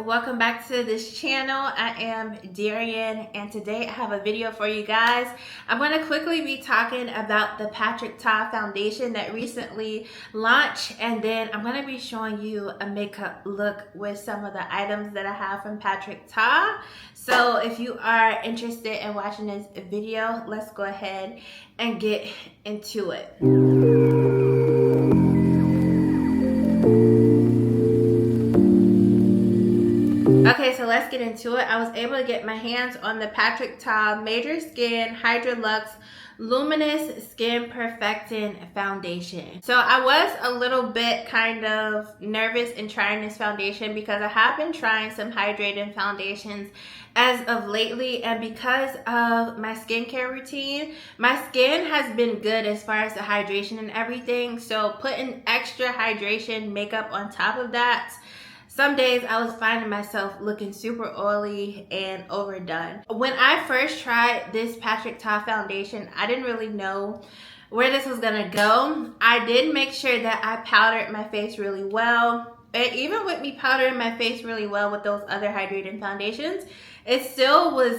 welcome back to this channel. I am Darian and today I have a video for you guys. I'm going to quickly be talking about the Patrick Ta foundation that recently launched, and then I'm going to be showing you a makeup look with some of the items that I have from Patrick Ta. So if you are interested in watching this video, let's go ahead and get into it. Okay, so let's get into it. I was able to get my hands on the Patrick Ta Major Skin Hydra Luxe Luminous Skin Perfecting Foundation. So I was a little bit kind of nervous in trying this foundation because I have been trying some hydrating foundations as of lately, and because of my skincare routine, my skin has been good as far as the hydration and everything. So putting extra hydration makeup on top of that, some days I was finding myself looking super oily and overdone. When I first tried this Patrick Ta foundation, I didn't really know where this was gonna go. I did make sure that I powdered my face really well. And even with me powdering my face really well with those other hydrating foundations, it still was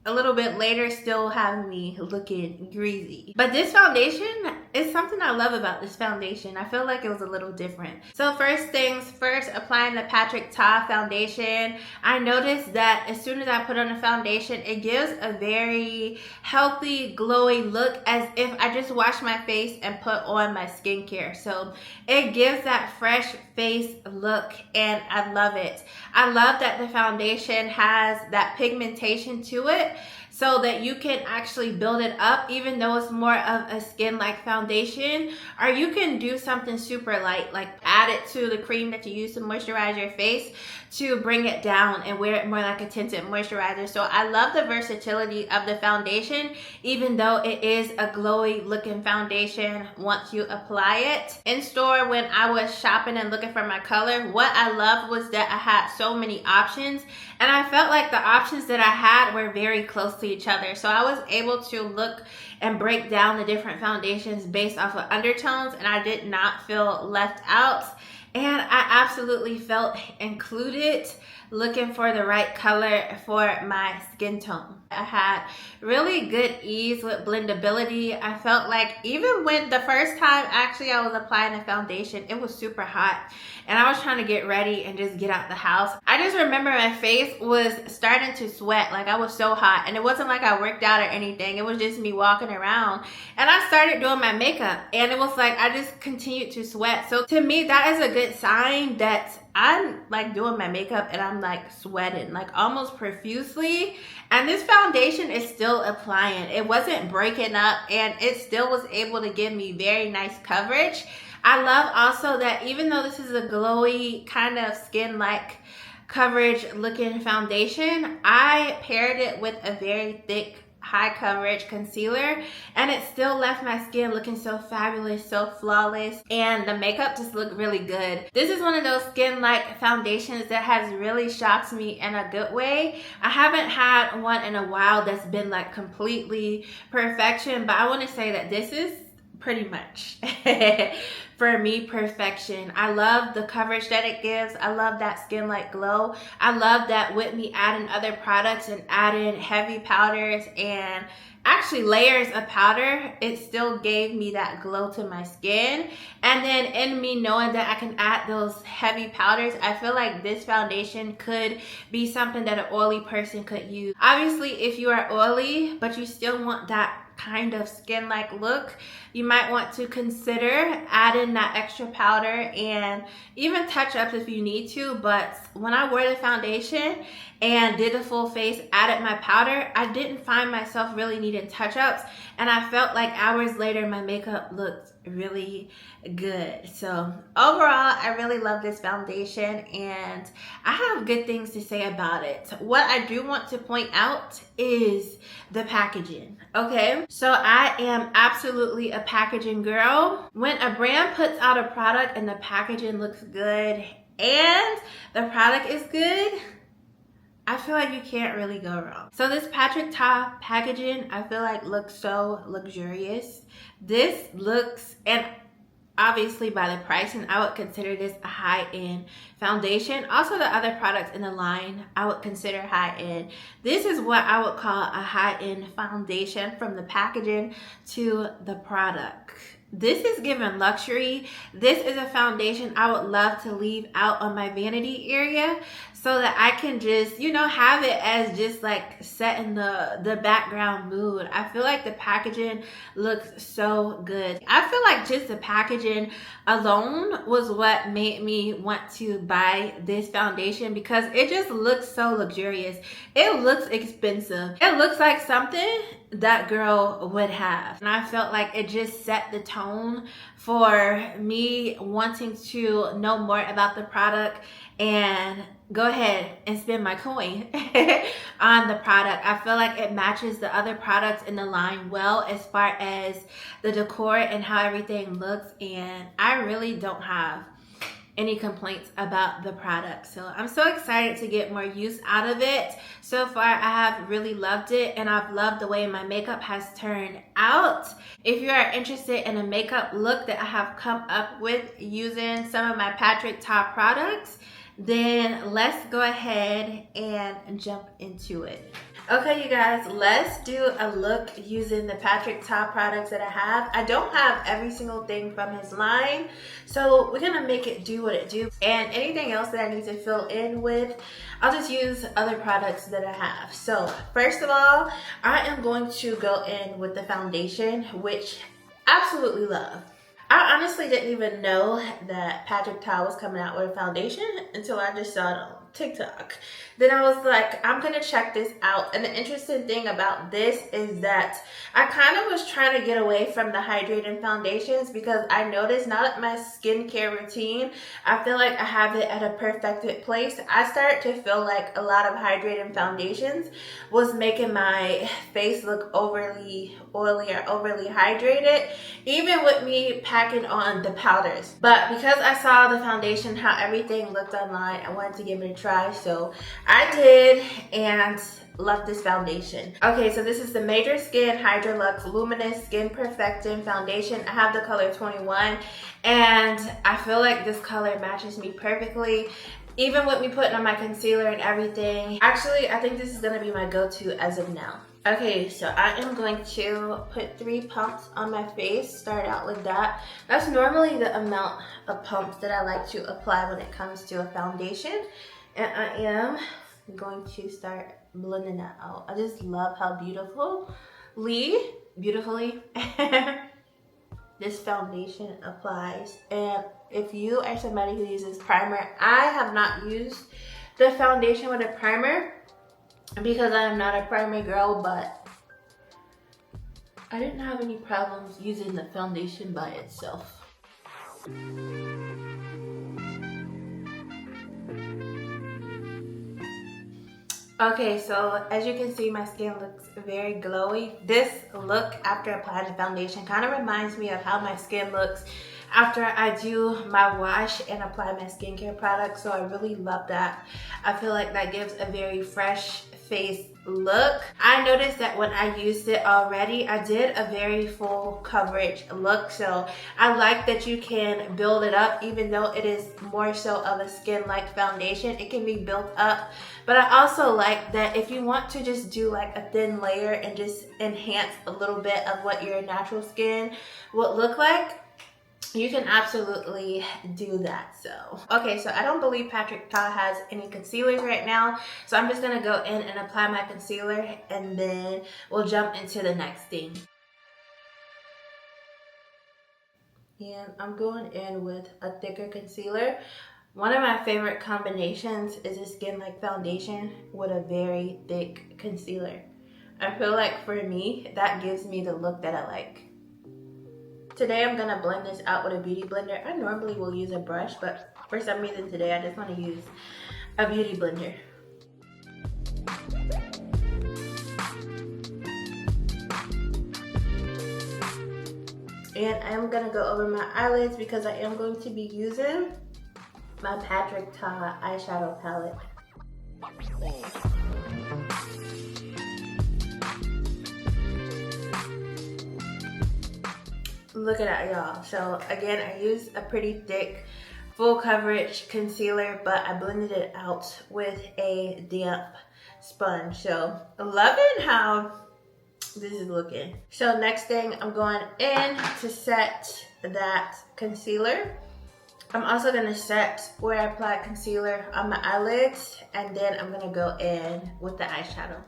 a little bit later still having me looking greasy. But this foundation is something I love about this foundation. I feel like it was a little different. So first things first, applying the Patrick Ta foundation. I noticed that as soon as I put on the foundation, it gives a very healthy, glowy look as if I just washed my face and put on my skincare. So it gives that fresh face look and I love it. I love that the foundation has that pigmentation to it, so that you can actually build it up even though it's more of a skin-like foundation, or you can do something super light, like add it to the cream that you use to moisturize your face to bring it down and wear it more like a tinted moisturizer. So I love the versatility of the foundation, even though it is a glowy looking foundation once you apply it. In store, when I was shopping and looking for my color, what I loved was that I had so many options, and I felt like the options that I had were very close to each other. So I was able to look and break down the different foundations based off of undertones, and I did not feel left out. And I absolutely felt included looking for the right color for my skin tone. I had really good ease with blendability. I felt like even when the first time actually I was applying the foundation, it was super hot and I was trying to get ready and just get out the house. I just remember my face was starting to sweat, like I was so hot, and it wasn't like I worked out or anything. It was just me walking around, and I started doing my makeup and it was like I just continued to sweat. So to me, that is a good sign that I'm like doing my makeup and I'm like sweating like almost profusely, and this foundation is still applying. It wasn't breaking up and it still was able to give me very nice coverage. I love also that even though this is a glowy kind of skin-like coverage looking foundation, I paired it with a very thick high coverage concealer, and it still left my skin looking so fabulous, so flawless, and the makeup just looked really good. This is one of those skin-like foundations that has really shocked me in a good way. I haven't had one in a while that's been like completely perfection, but I want to say that this is pretty much for me perfection. I love the coverage that it gives. I love that skin-like glow. I love that with me adding other products and adding heavy powders and actually layers of powder, it still gave me that glow to my skin. And then in me knowing that I can add those heavy powders, I feel like this foundation could be something that an oily person could use. Obviously, if you are oily but you still want that kind of skin-like look, you might want to consider adding that extra powder and even touch-ups if you need to. But when I wore the foundation and did the full face, added my powder, I didn't find myself really needing touch-ups, and I felt like hours later my makeup looked really good. So overall, I really love this foundation and I have good things to say about it. What I do want to point out is the packaging. Okay, so I am absolutely a packaging girl. When a brand puts out a product and the packaging looks good and the product is good, I feel like you can't really go wrong. So this Patrick Ta packaging, I feel like looks so luxurious. This looks, and obviously by the price, and I would consider this a high-end foundation. Also, the other products in the line I would consider high-end. This is what I would call a high-end foundation from the packaging to the product. This is given luxury. This is a foundation I would love to leave out on my vanity area so that I can just, you know, have it as just like setting the background mood. I feel like the packaging looks so good. I feel like just the packaging alone was what made me want to buy this foundation, because it just looks so luxurious. It looks expensive. It looks like something that girl would have. And I felt like it just set the tone for me wanting to know more about the product and go ahead and spend my coin on the product. I feel like it matches the other products in the line well as far as the decor and how everything looks, and I really don't have any complaints about the product. So I'm so excited to get more use out of it. So far, I have really loved it, and I've loved the way my makeup has turned out. If you are interested in a makeup look that I have come up with using some of my Patrick Ta products, then let's go ahead and jump into it. Okay, you guys, let's do a look using the Patrick Ta products that I have. I don't have every single thing from his line, so we're gonna make it do what it do. And anything else that I need to fill in with, I'll just use other products that I have. So first of all, I am going to go in with the foundation, which I absolutely love. I honestly didn't even know that Patrick Ta was coming out with a foundation until I just saw it on TikTok. Then I was like, I'm gonna check this out. And the interesting thing about this is that I kind of was trying to get away from the hydrating foundations, because I noticed now that my skincare routine, I feel like I have it at a perfected place. I started to feel like a lot of hydrating foundations was making my face look overly oily or overly hydrated, even with me packing on the powders. But because I saw the foundation, how everything looked online, I wanted to give it a try. So I did, and love this foundation. Okay, so this is the Major Skin Hydra Luxe Luminous Skin Perfecting Foundation. I have the color 21, and I feel like this color matches me perfectly. Even with me putting on my concealer and everything. Actually, I think this is gonna be my go-to as of now. Okay, so I am going to put 3 pumps on my face. Start out with that. That's normally the amount of pumps that I like to apply when it comes to a foundation. And I am going to start blending that out. I just love how beautifully this foundation applies. And if you are somebody who uses primer, I have not used the foundation with a primer because I am not a primer girl, but I didn't have any problems using the foundation by itself. Okay, so as you can see, my skin looks very glowy. This look after applying the foundation kind of reminds me of how my skin looks after I do my wash and apply my skincare products. So I really love that. I feel like that gives a very fresh face look. I noticed that when I used it already, I did a very full coverage look. So I like that you can build it up, even though it is more so of a skin-like foundation. It can be built up. But I also like that if you want to just do like a thin layer and just enhance a little bit of what your natural skin would look like, you can absolutely do that. So, okay, so I don't believe Patrick Ta has any concealers right now. So I'm just gonna go in and apply my concealer, and then we'll jump into the next thing. And I'm going in with a thicker concealer. One of my favorite combinations is a skin-like foundation with a very thick concealer. I feel like for me, that gives me the look that I like. Today I'm gonna blend this out with a beauty blender. I normally will use a brush, but for some reason today I just want to use a beauty blender. And I'm gonna go over my eyelids because I am going to be using my Patrick Ta eyeshadow palette. Look at that, y'all. So again, I used a pretty thick full coverage concealer, but I blended it out with a damp sponge. So loving how this is looking. So next thing, I'm going in to set that concealer. I'm also gonna set where I applied concealer on my eyelids, and then I'm gonna go in with the eyeshadow.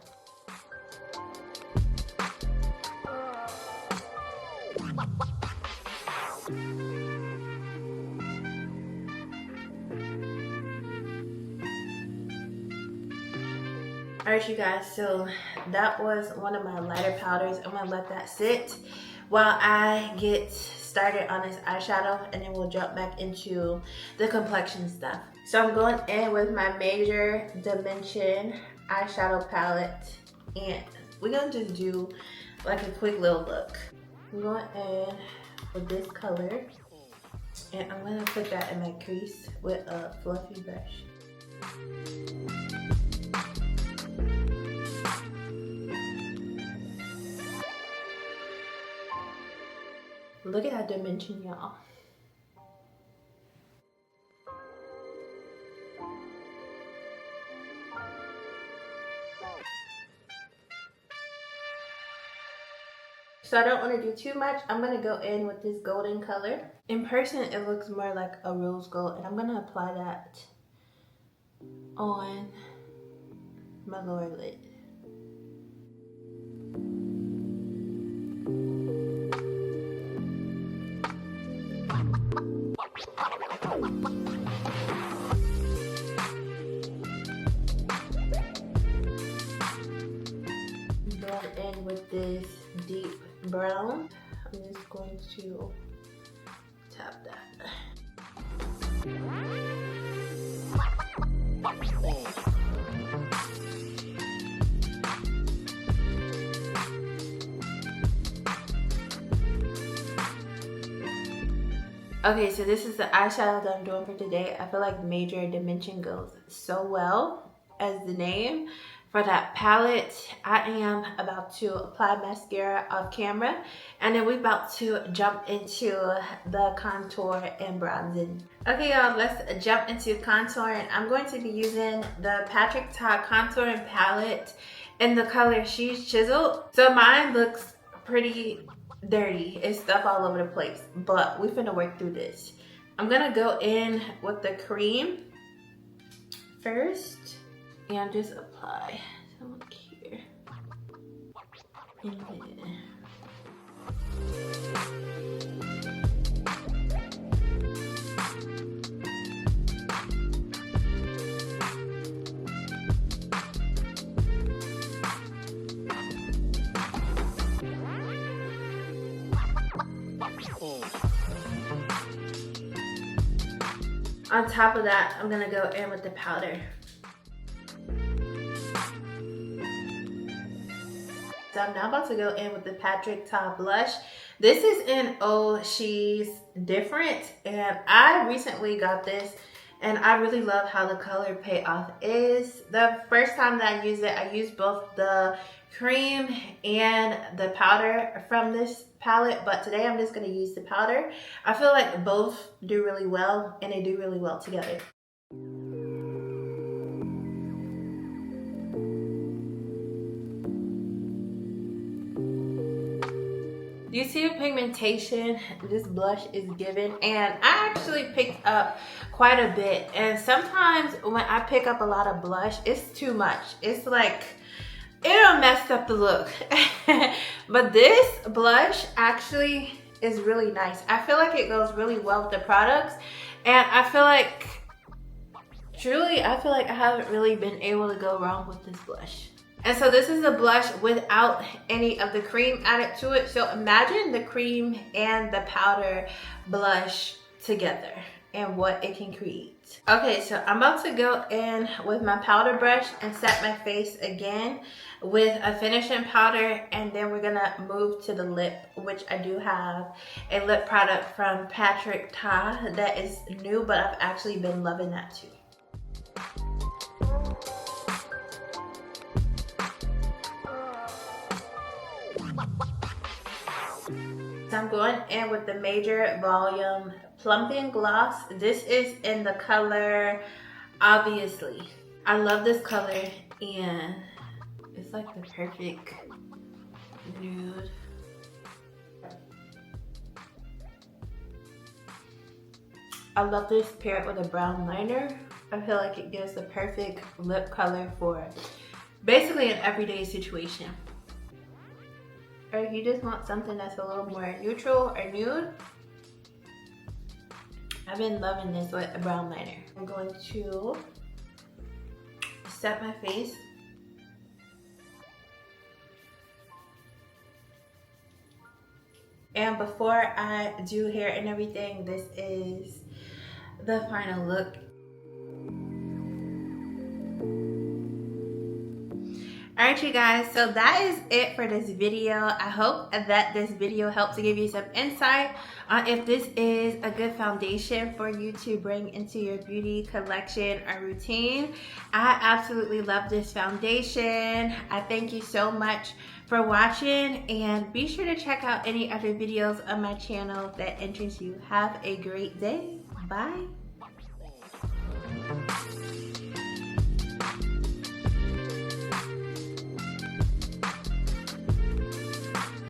Alright, you guys, so that was one of my lighter powders. I'm gonna let that sit while I get started on this eyeshadow, and then we'll jump back into the complexion stuff. So I'm going in with my Major Dimension eyeshadow palette, and we're gonna just do like a quick little look. I'm going in with this color, and I'm gonna put that in my crease with a fluffy brush. Look at that dimension, y'all. So I don't want to do too much. I'm going to go in with this golden color. In person, it looks more like a rose gold, and I'm going to apply that on my lower lid. Going in with this deep brown. I'm just going to tap that. Okay, so this is the eyeshadow that I'm doing for today. I feel like Major Dimension goes so well as the name. For that palette, I am about to apply mascara off camera, and then we're about to jump into the contour and bronzing. Okay, y'all, let's jump into contouring. I'm going to be using the Patrick Ta contouring palette in the color She's Chiseled. So mine looks pretty dirty. It's stuff all over the place, but we finna work through this. I'm gonna go in with the cream first and just apply some up here and then on top of that, I'm gonna go in with the powder. So I'm now about to go in with the Patrick Ta blush. This is in Oh She's Different, and I recently got this, and I really love how the color payoff is. The first time that I used it, I used both the cream and the powder from this palette, but today I'm just going to use the powder. I feel like both do really well, and they do really well together. Do you see the pigmentation this blush is giving? And I actually picked up quite a bit, and sometimes when I pick up a lot of blush, it's too much. It's like, it'll mess up the look. But this blush actually is really nice. I feel like it goes really well with the products, and I feel like, truly, I feel like I haven't really been able to go wrong with this blush. And so this is a blush without any of the cream added to it. So imagine the cream and the powder blush together and what it can create. Okay, so I'm about to go in with my powder brush and set my face again with a finishing powder, and then we're gonna move to the lip, which I do have a lip product from Patrick Ta that is new, but I've actually been loving that too. So I'm going in with the Major Volume Plumping Gloss. This is in the color Obviously. I love this color, and it's like the perfect nude. I love this paired with a brown liner. I feel like it gives the perfect lip color for basically an everyday situation. Or if you just want something that's a little more neutral or nude, I've been loving this with a brown liner. I'm going to set my face. And before I do hair and everything, this is the final look. Alright you guys, so that is it for this video. I hope that this video helped to give you some insight on if this is a good foundation for you to bring into your beauty collection or routine. I absolutely love this foundation. I thank you so much for watching, and be sure to check out any other videos on my channel that interest you. Have a great day. Bye.